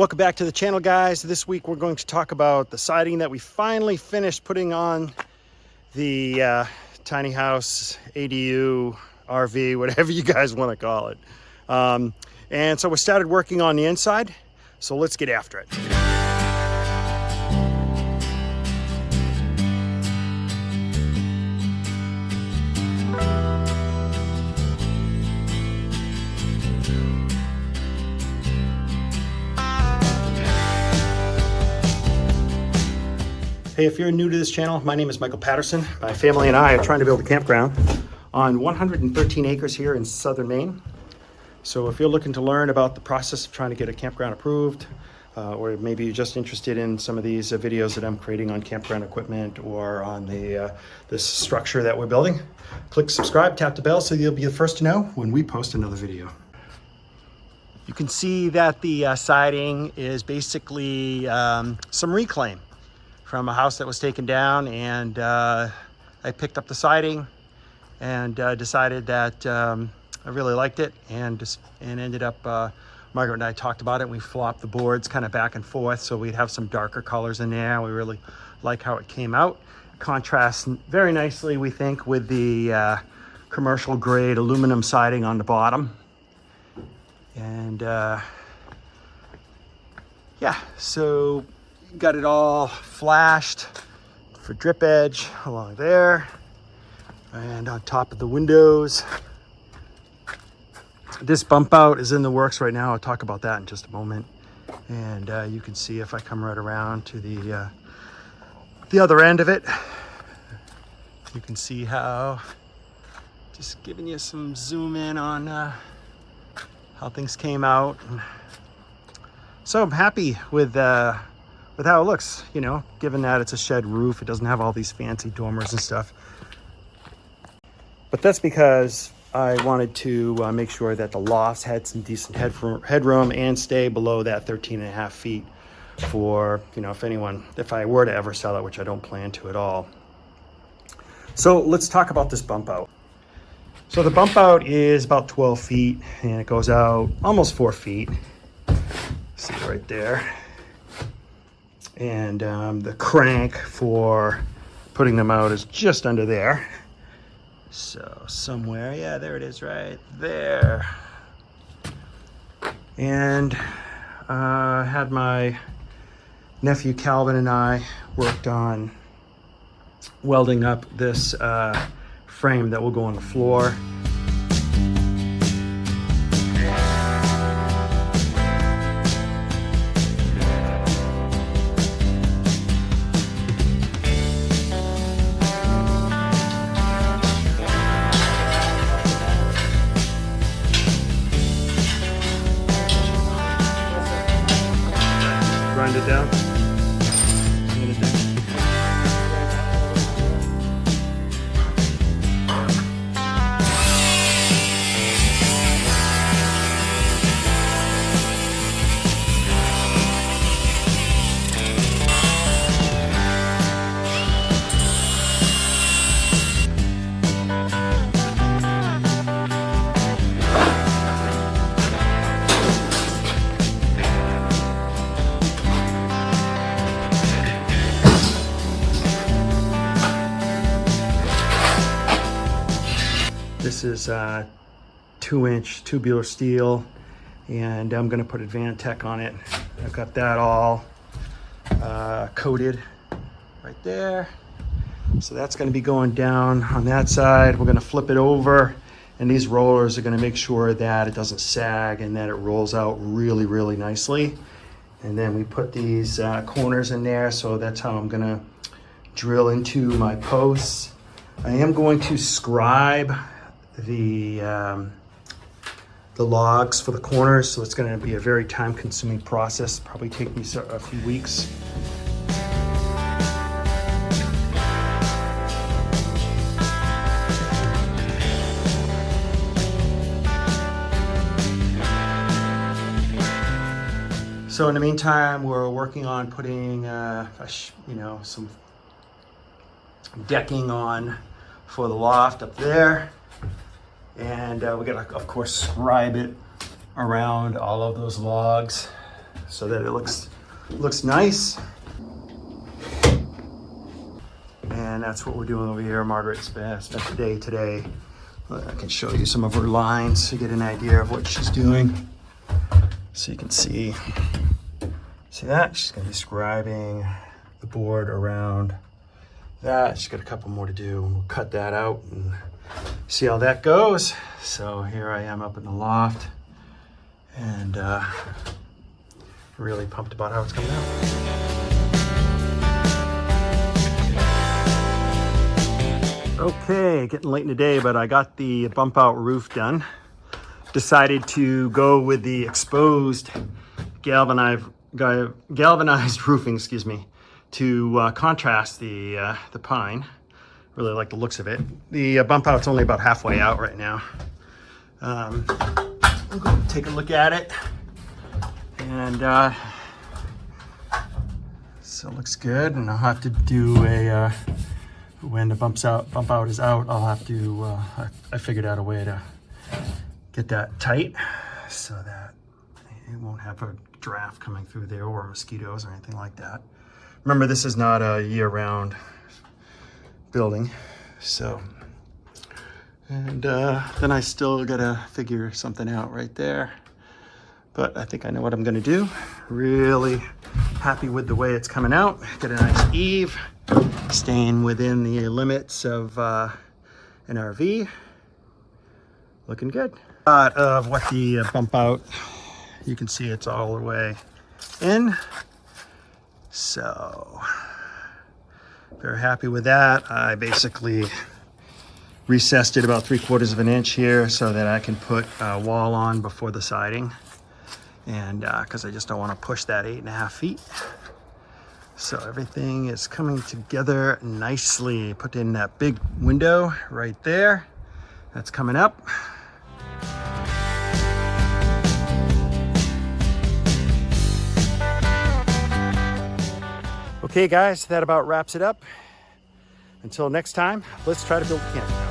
Welcome back to the channel, guys. This week we're going to talk about the siding that we finally finished putting on the tiny house, ADU, RV, whatever you guys want to call it. And so we started working on the inside, so let's get after it. Hey, if you're new to this channel, my name is Michael Patterson. My family and I are trying to build a campground on 113 acres here in Southern Maine. So if you're looking to learn about the process of trying to get a campground approved, or maybe you're just interested in some of these videos that I'm creating on campground equipment or on this structure that we're building, click subscribe, tap the bell so you'll be the first to know when we post another video. You can see that the siding is basically some reclaim from a house that was taken down, and I picked up the siding and decided that I really liked it, and ended up, Margaret and I talked about it, and we flopped the boards kind of back and forth so we'd have some darker colors in there. We really like how it came out. Contrasts very nicely, we think, with the commercial grade aluminum siding on the bottom. And yeah, so got it all flashed for drip edge along there and on top of the windows. This bump out is in the works right now. I'll talk about that in just a moment. And you can see if I come right around to the other end of it, you can see how, just giving you some zoom in on how things came out. So I'm happy with how it looks, you know, given that it's a shed roof. It doesn't have all these fancy dormers and stuff. But that's because I wanted to make sure that the lofts had some decent headroom and stay below that 13.5 feet for, you know, if I were to ever sell it, which I don't plan to at all. So let's talk about this bump out. So the bump out is about 12 feet and it goes out almost 4 feet. See right there. And the crank for putting them out is just under there. So somewhere, yeah, there it is right there. And had my nephew Calvin and I worked on welding up this frame that will go on the floor. Grind it down. Grind it down. This is 2-inch tubular steel, and I'm going to put Advantech on it. I've got that all coated right there. So that's going to be going down on that side. We're going to flip it over, and these rollers are going to make sure that it doesn't sag and that it rolls out really, really nicely. And then we put these corners in there, so that's how I'm going to drill into my posts. I am going to scribe the logs for the corners, so it's going to be a very time-consuming process. Probably take me a few weeks. So in the meantime, we're working on putting some decking on for the loft up there. And we gotta, of course, scribe it around all of those logs so that it looks nice. And that's what we're doing over here. Margaret spent the day today. I can show you some of her lines to get an idea of what she's doing. So you can see that? She's gonna be scribing the board around that. She's got a couple more to do. We'll cut that out and see how that goes. So here I am up in the loft, and really pumped about how it's coming out. Okay, getting late in the day, but I got the bump out roof done. Decided to go with the exposed galvanized roofing, excuse me, to contrast the pine. Really like the looks of it. The bump out's only about halfway out right now. We'll go take a look at it, and so it looks good. And I'll have to do a when the bump out is out. I'll have to. I figured out a way to get that tight so that it won't have a draft coming through there or mosquitoes or anything like that. Remember, this is not a year-round building, so. And then I still gotta figure something out right there. But I think I know what I'm gonna do. Really happy with the way it's coming out. Get a nice eave, staying within the limits of an RV. Looking good. Of what the bump out, you can see it's all the way in. So, very happy with that. I basically recessed it about 3/4 of an inch here so that I can put a wall on before the siding. And because I just don't want to push that 8.5 feet. So everything is coming together nicely. Put in that big window right there. That's coming up. Okay guys, that about wraps it up. Until next time, let's try to build a camp.